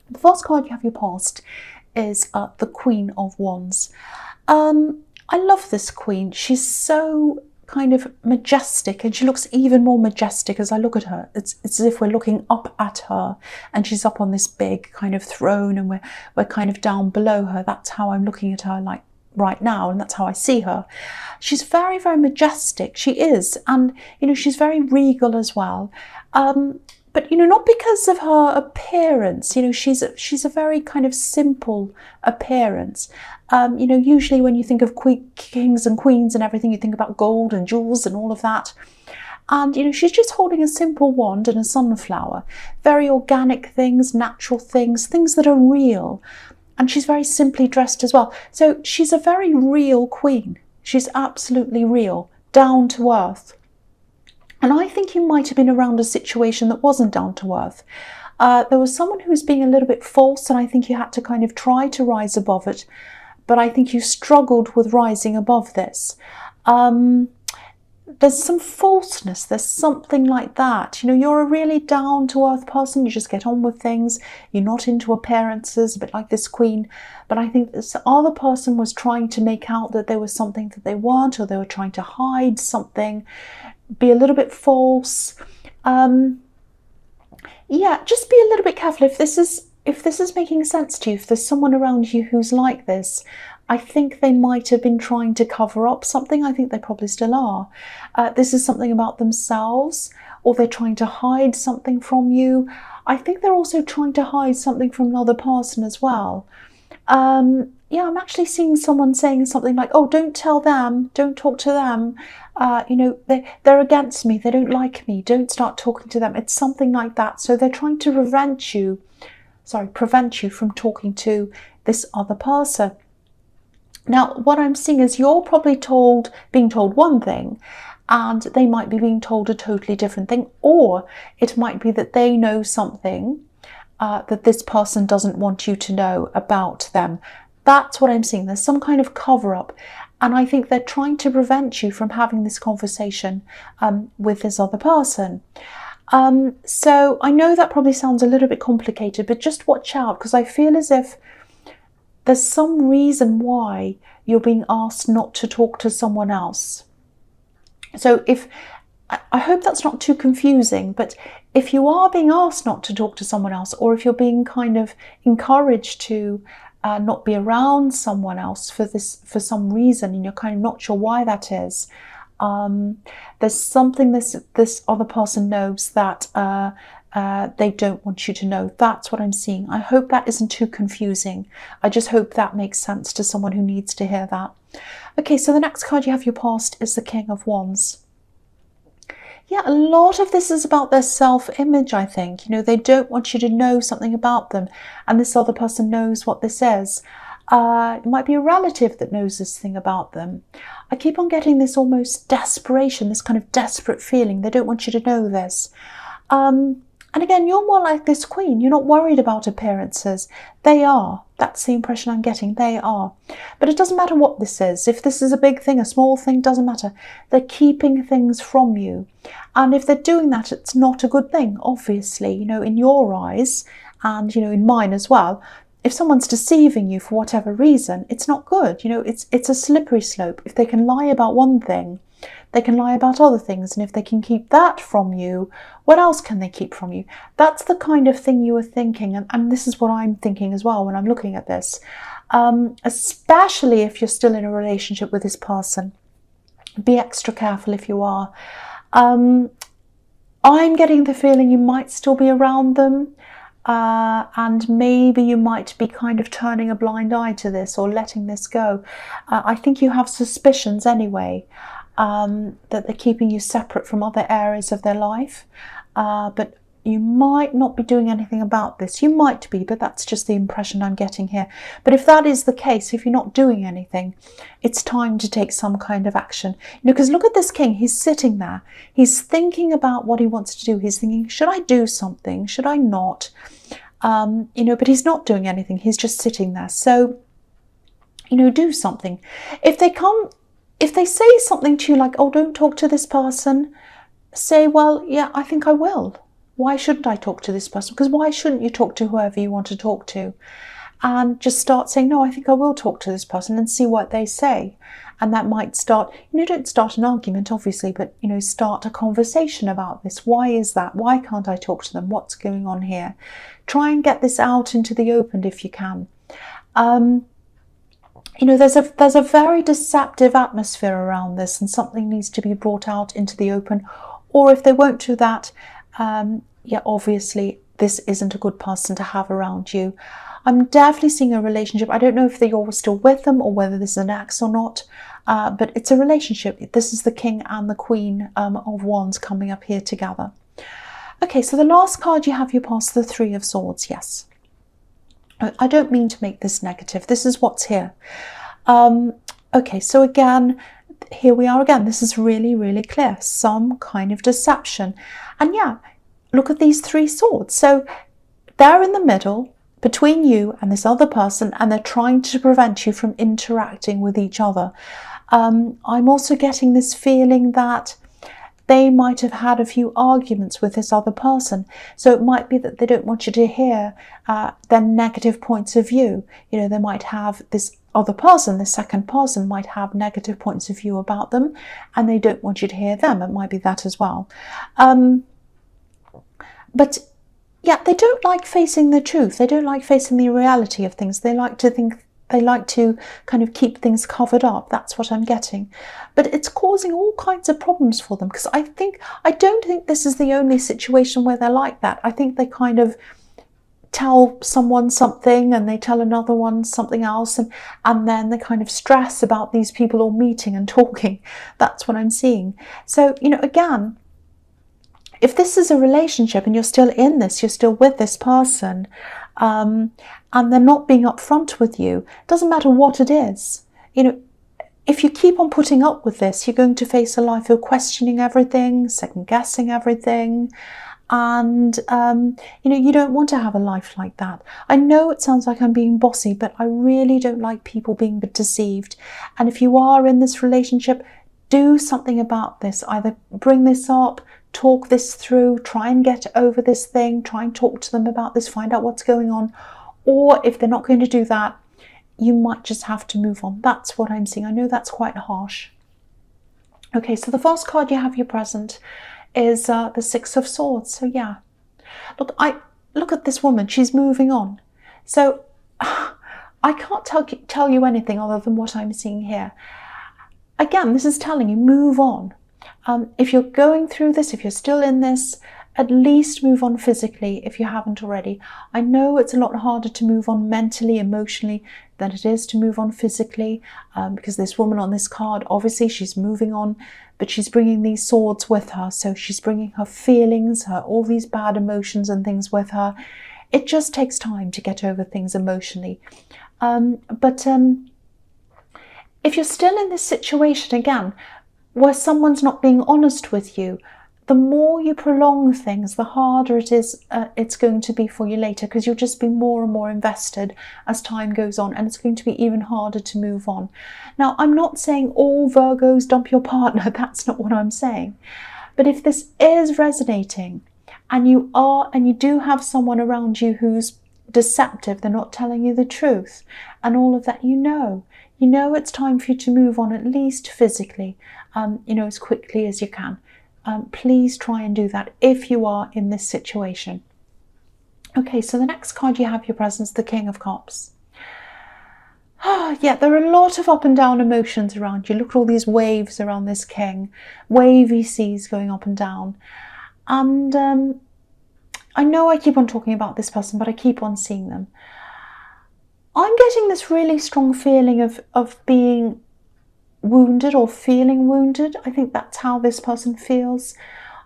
The first card you have your past is the Queen of Wands. I love this queen. She's so kind of majestic, and she looks even more majestic as I look at her. It's as if we're looking up at her, and she's up on this big kind of throne, and we're kind of down below her. That's how I'm looking at her like right now, and that's how I see her. She's very, very majestic. She is, and she's very regal as well. But not because of her appearance. She's a very kind of simple appearance. Usually when you think of kings and queens and everything, you think about gold and jewels and all of that. And she's just holding a simple wand and a sunflower. Very organic things, natural things, things that are real. And she's very simply dressed as well. So she's a very real queen. She's absolutely real, down to earth. And I think you might have been around a situation that wasn't down to earth. There was someone who was being a little bit false, and I think you had to kind of try to rise above it. But I think you struggled with rising above this. There's some falseness. There's something like that. You're a really down to earth person. You just get on with things. You're not into appearances, a bit like this queen. But I think this other person was trying to make out that there was something that they weren't, or they were trying to hide something. Be a little bit false. Yeah, just be a little bit careful if this is making sense to you. If there's someone around you who's like this, I think they might have been trying to cover up something. I think they probably still are. This is something about themselves, or they're trying to hide something from you. I think they're also trying to hide something from another person as well. Yeah, I'm actually seeing someone saying something like, oh, don't tell them, don't talk to them. They're against me, they don't like me, don't start talking to them. It's something like that. So they're trying to prevent you from talking to this other person. Now, what I'm seeing is you're probably being told one thing, and they might be being told a totally different thing, or it might be that they know something that this person doesn't want you to know about them. That's what I'm seeing. There's some kind of cover-up, and I think they're trying to prevent you from having this conversation with this other person. So I know that probably sounds a little bit complicated, but just watch out, because I feel as if there's some reason why you're being asked not to talk to someone else. So I hope that's not too confusing, but if you are being asked not to talk to someone else, or if you're being kind of encouraged to not be around someone else for some reason, and you're kind of not sure why that is, there's something this other person knows that they don't want you to know. That's what I'm seeing. I hope that isn't too confusing. I just hope that makes sense to someone who needs to hear that. Okay, so the next card you have your past is the King of Wands. Yeah, a lot of this is about their self-image, I think. They don't want you to know something about them, and this other person knows what this is. It might be a relative that knows this thing about them. I keep on getting this almost desperation, this kind of desperate feeling. They don't want you to know this. And again, you're more like this queen. You're not worried about appearances. They are. That's the impression I'm getting. They are. But it doesn't matter what this is. If this is a big thing, a small thing, doesn't matter. They're keeping things from you. And if they're doing that, it's not a good thing, obviously, in your eyes, and, in mine as well. If someone's deceiving you for whatever reason, it's not good. It's a slippery slope. If they can lie about one thing, they can lie about other things. And if they can keep that from you, what else can they keep from you? That's the kind of thing you were thinking. And this is what I'm thinking as well when I'm looking at this. Especially if you're still in a relationship with this person. Be extra careful if you are. I'm getting the feeling you might still be around them. And maybe you might be kind of turning a blind eye to this, or letting this go. I think you have suspicions anyway, that they're keeping you separate from other areas of their life. But you might not be doing anything about this. You might be, but that's just the impression I'm getting here. But if that is the case, if you're not doing anything, it's time to take some kind of action. Because look at this king. He's sitting there. He's thinking about what he wants to do. He's thinking, should I do something? Should I not? But he's not doing anything. He's just sitting there. So, do something. If they say something to you like, oh, don't talk to this person, say, well, yeah, I think I will. Why shouldn't I talk to this person? Because why shouldn't you talk to whoever you want to talk to? And just start saying, no, I think I will talk to this person, and see what they say. And that might start, don't start an argument, obviously, but, start a conversation about this. Why is that? Why can't I talk to them? What's going on here? Try and get this out into the open if you can. There's a very deceptive atmosphere around this, and something needs to be brought out into the open. Or if they won't do that, obviously this isn't a good person to have around you. I'm definitely seeing a relationship. I don't know if you're still with them or whether this is an ex or not, but it's a relationship. This is the King and the Queen of Wands coming up here together. Okay, so the last card you have, you pass the Three of Swords. Yes. I don't mean to make this negative. This is what's here. Okay, so again, here we are again. This is really, really clear. Some kind of deception. And look at these Three Swords. So they're in the middle between you and this other person, and they're trying to prevent you from interacting with each other. I'm also getting this feeling that they might have had a few arguments with this other person. So it might be that they don't want you to hear their negative points of view. They might have this other person, the second person might have negative points of view about them, and they don't want you to hear them. It might be that as well. But they don't like facing the truth. They don't like facing the reality of things. They like to kind of keep things covered up. That's what I'm getting. But it's causing all kinds of problems for them, because I don't think this is the only situation where they're like that. I think they kind of tell someone something and they tell another one something else, and then they kind of stress about these people all meeting and talking. That's what I'm seeing. So, again, if this is a relationship and you're still in this, you're still with this person, and they're not being upfront with you, doesn't matter what it is. If you keep on putting up with this, you're going to face a life of questioning everything, second guessing everything. And, you don't want to have a life like that. I know it sounds like I'm being bossy, but I really don't like people being deceived. And if you are in this relationship, do something about this. Either bring this up, talk this through, try and get over this thing, try and talk to them about this, find out what's going on. Or if they're not going to do that, you might just have to move on. That's what I'm seeing. I know that's quite harsh. Okay, so the first card you have your present is the Six of Swords. So look at this woman. She's moving on. So I can't tell you anything other than what I'm seeing here. Again, this is telling you, move on. If you're going through this, if you're still in this, at least move on physically if you haven't already. I know it's a lot harder to move on mentally, emotionally, than it is to move on physically, because this woman on this card, obviously she's moving on, but she's bringing these swords with her. So she's bringing her feelings, all these bad emotions and things with her. It just takes time to get over things emotionally. But if you're still in this situation, again, where someone's not being honest with you, the more you prolong things, the harder it's going to be for you later, because you'll just be more and more invested as time goes on, and it's going to be even harder to move on. Now, I'm not saying all Virgos dump your partner. That's not what I'm saying. But if this is resonating, and you do have someone around you who's deceptive, they're not telling you the truth, and all of that, you know it's time for you to move on, at least physically, as quickly as you can. Please try and do that if you are in this situation. Okay, so the next card you have your presence, the King of Cups. Yeah, there are a lot of up and down emotions around you. Look at all these waves around this king, wavy seas going up and down. And I know I keep on talking about this person, but I keep on seeing them. I'm getting this really strong feeling of being wounded or feeling wounded. I think that's how this person feels.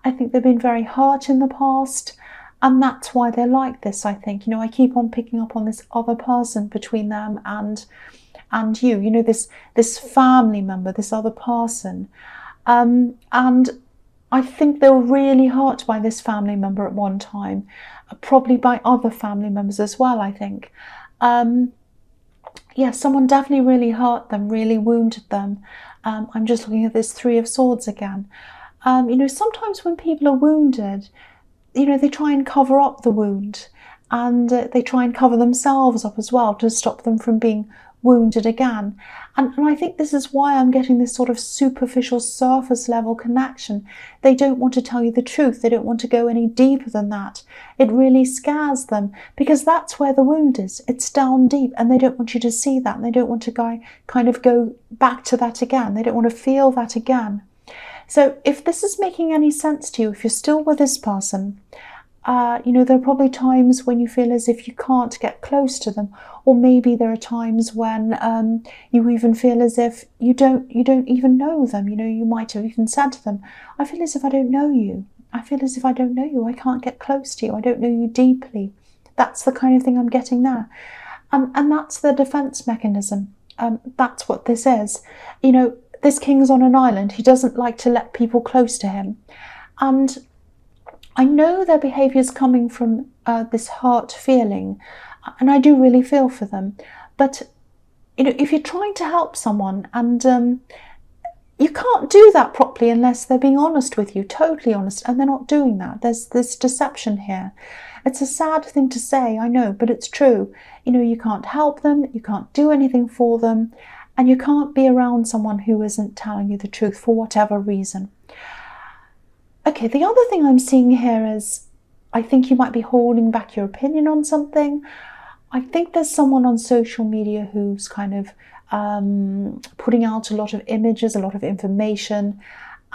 I think they've been very hurt in the past, and that's why they're like this. I think, I keep on picking up on this other person between them and you, this family member, this other person, and I think they were really hurt by this family member at one time, probably by other family members as well, I think. Yeah, someone definitely really hurt them, really wounded them. I'm just looking at this Three of Swords again. Sometimes when people are wounded, you know, they try and cover up the wound, and they try and cover themselves up as well to stop them from being wounded again. And I think this is why I'm getting this sort of superficial, surface level connection. They don't want to tell you the truth. They don't want to go any deeper than that. It really scares them, because that's where the wound is. It's down deep, and they don't want you to see that. And they don't want to kind of go back to that again. They don't want to feel that again. So if this is making any sense to you, if you're still with this person, you know, there are probably times when you feel as if you can't get close to them, or maybe there are times when you even feel as if you don't even know them. You know, you might have even said to them, I feel as if I don't know you. I feel as if I don't know you. I can't get close to you. I don't know you deeply. That's the kind of thing I'm getting there. And that's the defense mechanism. That's what this is. You know, this king's on an island. He doesn't like to let people close to him. And I know their behaviour is coming from this hurt feeling, and I do really feel for them. But, you know, if you're trying to help someone, and you can't do that properly unless they're being honest with you, totally honest, and they're not doing that. There's this deception here. It's a sad thing to say, I know, but it's true. You know, you can't help them, you can't do anything for them, and you can't be around someone who isn't telling you the truth for whatever reason. Okay, the other thing I'm seeing here is, I think you might be holding back your opinion on something. I think there's someone on social media who's kind of putting out a lot of images, a lot of information,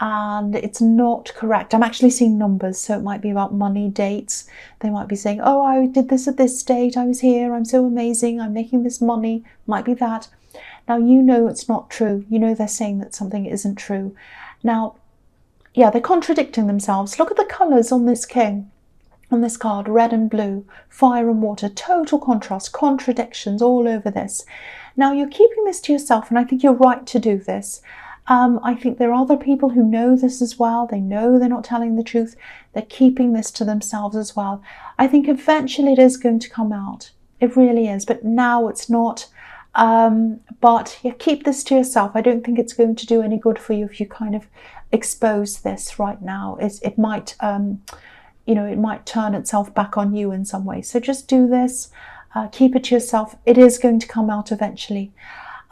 and it's not correct. I'm actually seeing numbers, so it might be about money, dates. They might be saying, oh, I did this at this date, I was here, I'm so amazing, I'm making this money, might be that. Now, you know it's not true. You know they're saying that something isn't true. Now, yeah, they're contradicting themselves. Look at the colours on this king, on this card, red and blue, fire and water, total contrast, contradictions all over this. Now, you're keeping this to yourself, and I think you're right to do this. I think there are other people who know this as well. They know they're not telling the truth. They're keeping this to themselves as well. I think eventually it is going to come out. It really is, but now it's not. But yeah, keep this to yourself. I don't think it's going to do any good for you if you kind of expose this right now. It might, you know, it might turn itself back on you in some way. So just do this. Keep it to yourself. It is going to come out eventually.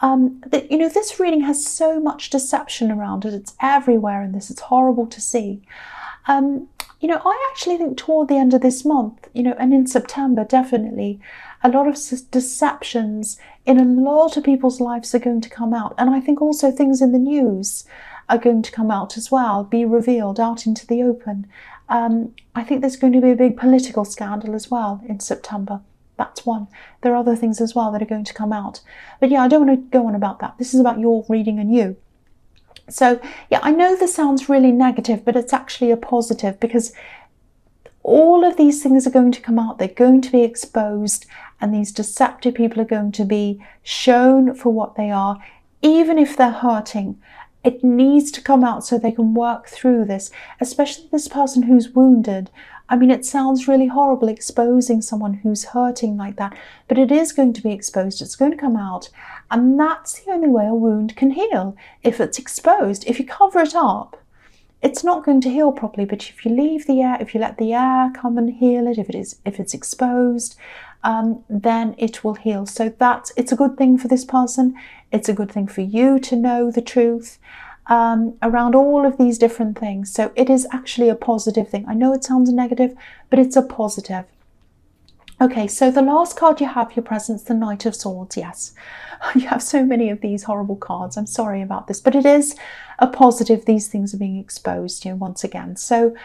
You know, this reading has so much deception around it. It's everywhere in this. It's horrible to see. You know, I actually think toward the end of this month, you know, and in September, definitely, a lot of deceptions in a lot of people's lives are going to come out. And I think also things in the news are going to come out as well, be revealed out into the open. I think there's going to be a big political scandal as well in September. That's one. There are other things as well that are going to come out. But yeah, I don't want to go on about that. This is about your reading and you. So yeah, I know this sounds really negative, but it's actually a positive, because all of these things are going to come out. They're going to be exposed, and these deceptive people are going to be shown for what they are, even if they're hurting. It needs to come out so they can work through this, especially this person who's wounded. I mean, it sounds really horrible exposing someone who's hurting like that, but it is going to be exposed. It's going to come out, and that's the only way a wound can heal. If it's exposed, if you cover it up, it's not going to heal properly. But if you leave the air, if you let the air come and heal it, if it's exposed, then it will heal. So it's a good thing for this person. It's a good thing for you to know the truth around all of these different things. So it is actually a positive thing. I know it sounds negative, but it's a positive. Okay, so the last card you have, your presence, the Knight of Swords. Yes, you have so many of these horrible cards. I'm sorry about this, but it is a positive. These things are being exposed, you know, once again. So,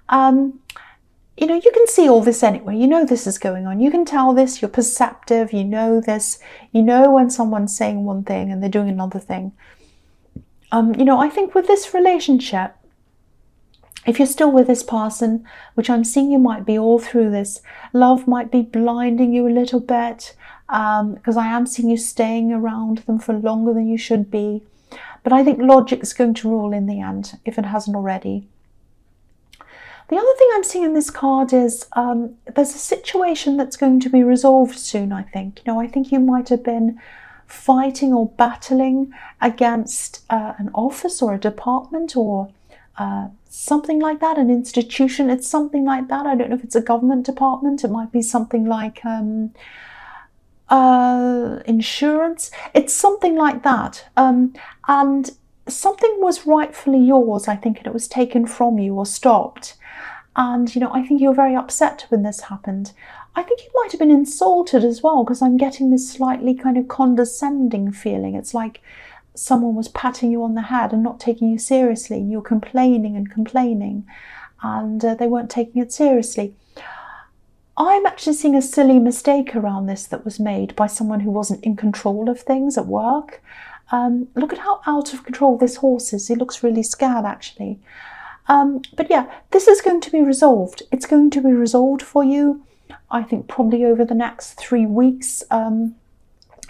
you know, you can see all this anyway. You know this is going on. You can tell this. You're perceptive. You know this. You know when someone's saying one thing and they're doing another thing. You know, I think with this relationship, if you're still with this person, which I'm seeing you might be all through this, love might be blinding you a little bit, because I am seeing you staying around them for longer than you should be. But I think logic's going to rule in the end, if it hasn't already. The other thing I'm seeing in this card is there's a situation that's going to be resolved soon, I think. You know, I think you might have been fighting or battling against an office or a department or something like that, an institution. It's something like that. I don't know if it's a government department. It might be something like insurance. It's something like that. And something was rightfully yours, I think, and it was taken from you or stopped. And, you know, I think you were very upset when this happened. I think you might have been insulted as well, because I'm getting this slightly kind of condescending feeling. It's like someone was patting you on the head and not taking you seriously, and you're complaining and complaining, and they weren't taking it seriously. I'm actually seeing a silly mistake around this that was made by someone who wasn't in control of things at work. Look at how out of control this horse is. He looks really scared, actually. But yeah, this is going to be resolved. It's going to be resolved for you, I think, probably over the next 3 weeks.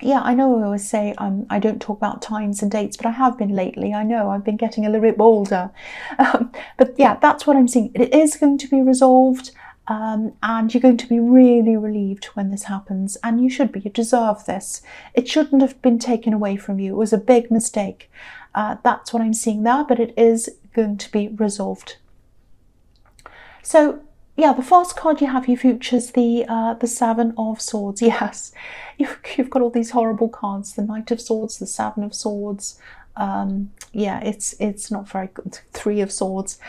Yeah, I know I always say I don't talk about times and dates, but I have been lately. I know I've been getting a little bit bolder. But yeah, that's what I'm seeing. It is going to be resolved, and you're going to be really relieved when this happens. And you should be. You deserve this. It shouldn't have been taken away from you. It was a big mistake. That's what I'm seeing there, but it is going to be resolved. So yeah, the first card you have, you features the Seven of Swords. Yes, you've got all these horrible cards: the Knight of Swords, the Seven of Swords. Yeah, it's not very good. Three of Swords.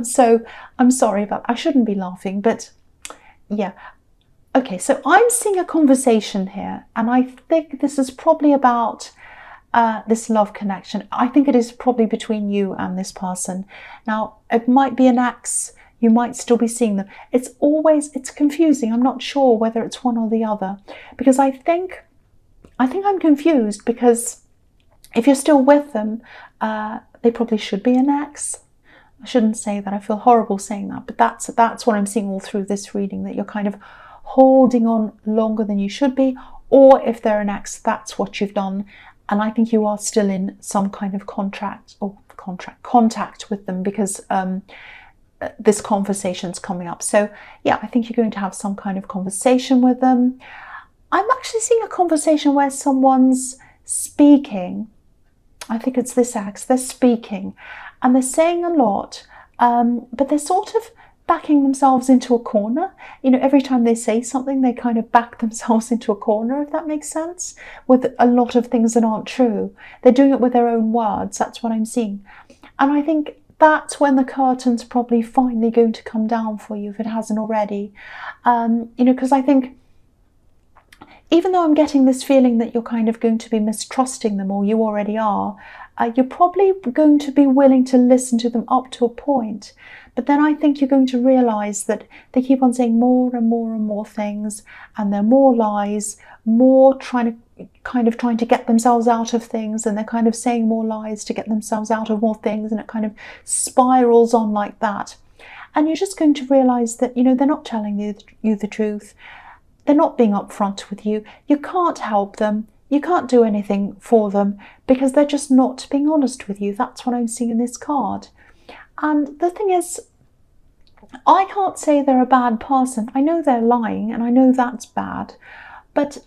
So I'm sorry about. I shouldn't be laughing, but yeah. Okay, so I'm seeing a conversation here, and I think this is probably about this love connection. I think it is probably between you and this person. Now, it might be an ex. You might still be seeing them. It's confusing. I'm not sure whether it's one or the other, because I think I'm confused, because if you're still with them, they probably should be an ex. I shouldn't say that. I feel horrible saying that, but that's what I'm seeing all through this reading, that you're kind of holding on longer than you should be, or if they're an ex, that's what you've done. And I think you are still in some kind of contact with them, because this conversation's coming up. So yeah, I think you're going to have some kind of conversation with them. I'm actually seeing a conversation where someone's speaking. I think it's this ex. They're speaking and they're saying a lot, but they're sort of backing themselves into a corner. You know, every time they say something, they kind of back themselves into a corner, if that makes sense, with a lot of things that aren't true. They're doing it with their own words. That's what I'm seeing. And I think that's when the curtain's probably finally going to come down for you, if it hasn't already. You know, because I think, even though I'm getting this feeling that you're kind of going to be mistrusting them, or you already are, you're probably going to be willing to listen to them up to a point. But then I think you're going to realise that they keep on saying more and more and more things, and they're more lies, more trying to get themselves out of things, and they're kind of saying more lies to get themselves out of more things, and it kind of spirals on like that. And you're just going to realise that, you know, they're not telling you the truth. They're not being upfront with you. You can't help them. You can't do anything for them, because they're just not being honest with you. That's what I'm seeing in this card. And the thing is, I can't say they're a bad person. I know they're lying, and I know that's bad, but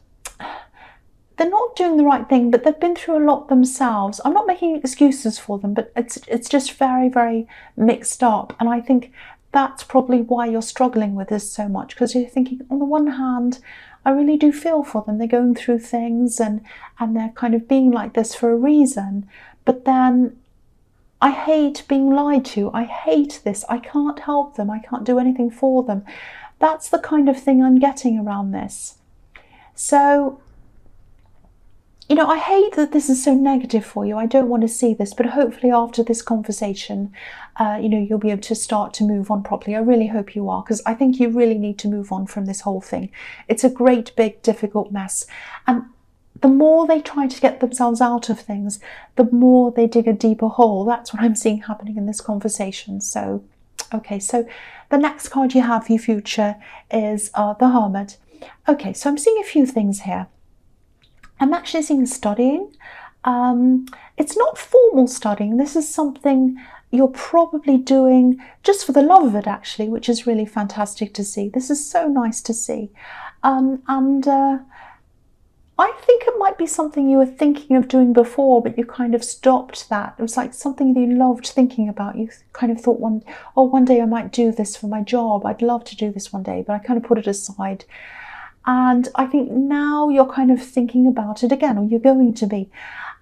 they're not doing the right thing, but they've been through a lot themselves. I'm not making excuses for them, but it's just very, very mixed up. And I think that's probably why you're struggling with this so much, because you're thinking, on the one hand, I really do feel for them. They're going through things, and they're kind of being like this for a reason. But then I hate being lied to. I hate this. I can't help them. I can't do anything for them. That's the kind of thing I'm getting around this. So, you know, I hate that this is so negative for you. I don't want to see this, but hopefully after this conversation, you know, you'll be able to start to move on properly. I really hope you are, because I think you really need to move on from this whole thing. It's a great, big, difficult mess. And the more they try to get themselves out of things, the more they dig a deeper hole. That's what I'm seeing happening in this conversation. So, okay, so the next card you have for your future is the Hermit. Okay, so I'm seeing a few things here. I'm actually seeing studying. It's not formal studying. This is something you're probably doing just for the love of it, actually, which is really fantastic to see. This is so nice to see. And I think it might be something you were thinking of doing before, but you kind of stopped that. It was like something that you loved thinking about. You kind of thought one day I might do this for my job. I'd love to do this one day, but I kind of put it aside. And I think now you're kind of thinking about it again, or you're going to be.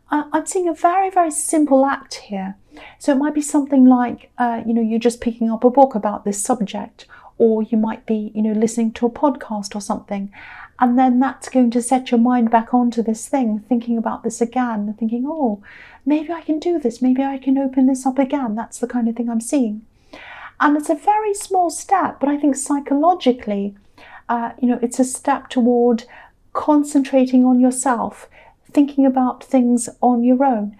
I'm seeing a very, very simple act here. So it might be something like, you're just picking up a book about this subject, or you might be, listening to a podcast or something. And then that's going to set your mind back onto this thing, thinking about this again, thinking, oh, maybe I can do this. Maybe I can open this up again. That's the kind of thing I'm seeing. And it's a very small step, but I think psychologically, it's a step toward concentrating on yourself, thinking about things on your own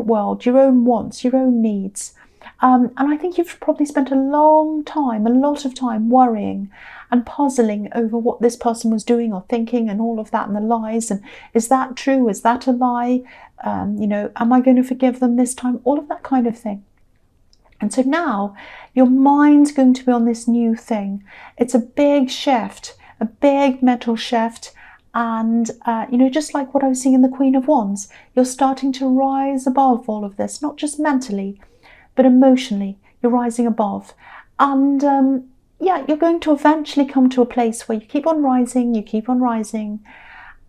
world, your own wants, your own needs. And I think you've probably spent a lot of time worrying and puzzling over what this person was doing or thinking and all of that, and the lies. And is that true? Is that a lie? Am I going to forgive them this time? All of that kind of thing. And so now your mind's going to be on this new thing. It's a big shift, a big mental shift. And, just like what I was seeing in the Queen of Wands, you're starting to rise above all of this, not just mentally, but emotionally. You're rising above. And, you're going to eventually come to a place where you keep on rising,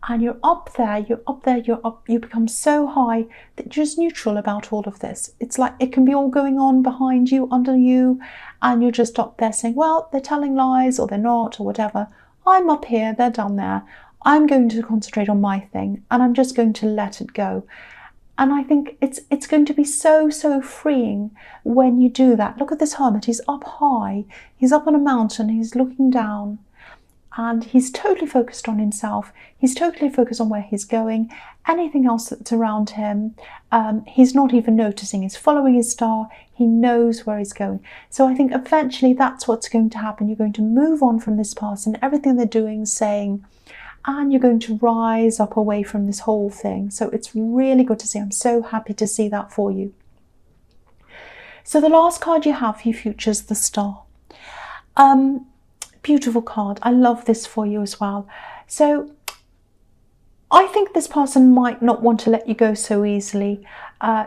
and you're up there, you become so high that you're just neutral about all of this. It's like it can be all going on behind you, under you, and you're just up there saying, well, they're telling lies, or they're not, or whatever. I'm up here, they're down there. I'm going to concentrate on my thing, and I'm just going to let it go. And I think it's going to be so, so freeing when you do that. Look at this hermit. He's up high. He's up on a mountain. He's looking down, and he's totally focused on himself. He's totally focused on where he's going. Anything else that's around him, he's not even noticing. He's following his star. He knows where he's going. So I think eventually that's what's going to happen. You're going to move on from this person, everything they're doing, saying, and you're going to rise up away from this whole thing. So it's really good to see. I'm so happy to see that for you. So the last card you have for your future is the Star. Beautiful card. I love this for you as well. So I think this person might not want to let you go so easily.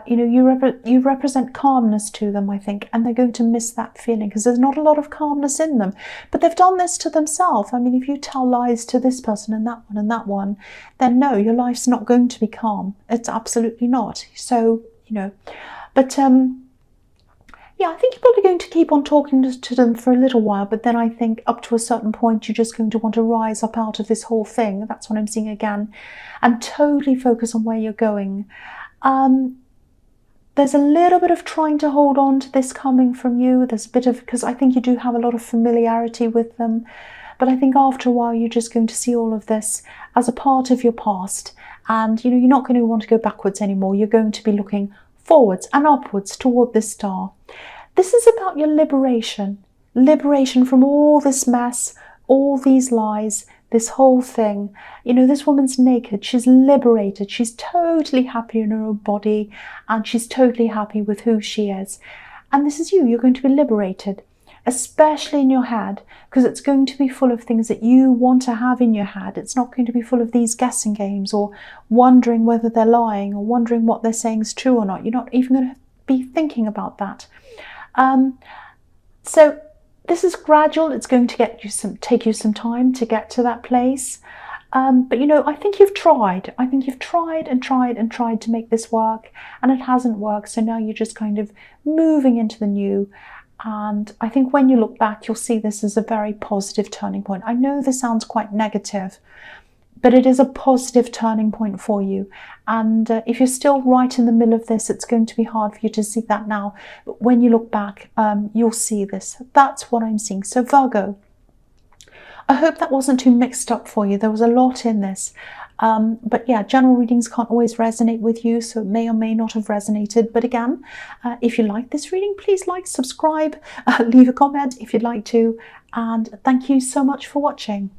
You represent calmness to them, I think, and they're going to miss that feeling because there's not a lot of calmness in them. But they've done this to themselves. I mean, if you tell lies to this person and that one, then no, your life's not going to be calm. It's absolutely not. So, but I think you're probably going to keep on talking to them for a little while, but then I think up to a certain point, you're just going to want to rise up out of this whole thing. That's what I'm seeing again, and totally focus on where you're going. There's a little bit of trying to hold on to this coming from you. There's a bit of, because I think you do have a lot of familiarity with them, but I think after a while, you're just going to see all of this as a part of your past, and you're not going to want to go backwards anymore. You're going to be looking forwards and upwards toward this star. This is about your liberation from all this mess, all these lies, this whole thing. This woman's naked, she's liberated, she's totally happy in her own body, and she's totally happy with who she is. And this is you're going to be liberated, especially in your head, because it's going to be full of things that you want to have in your head. It's not going to be full of these guessing games or wondering whether they're lying or wondering what they're saying is true or not. You're not even going to be thinking about that. So this is gradual. It's going to take you some time to get to that place. But I think you've tried. I think you've tried and tried to make this work, and it hasn't worked. So now you're just kind of moving into the new. And I think when you look back, you'll see this as a very positive turning point. I know this sounds quite negative, but it is a positive turning point for you. And if you're still right in the middle of this, it's going to be hard for you to see that now. But when you look back, you'll see this. That's what I'm seeing. So Virgo, I hope that wasn't too mixed up for you. There was a lot in this. But yeah, general readings can't always resonate with you, so it may or may not have resonated. But again, if you like this reading, please like, subscribe, leave a comment if you'd like to. And thank you so much for watching.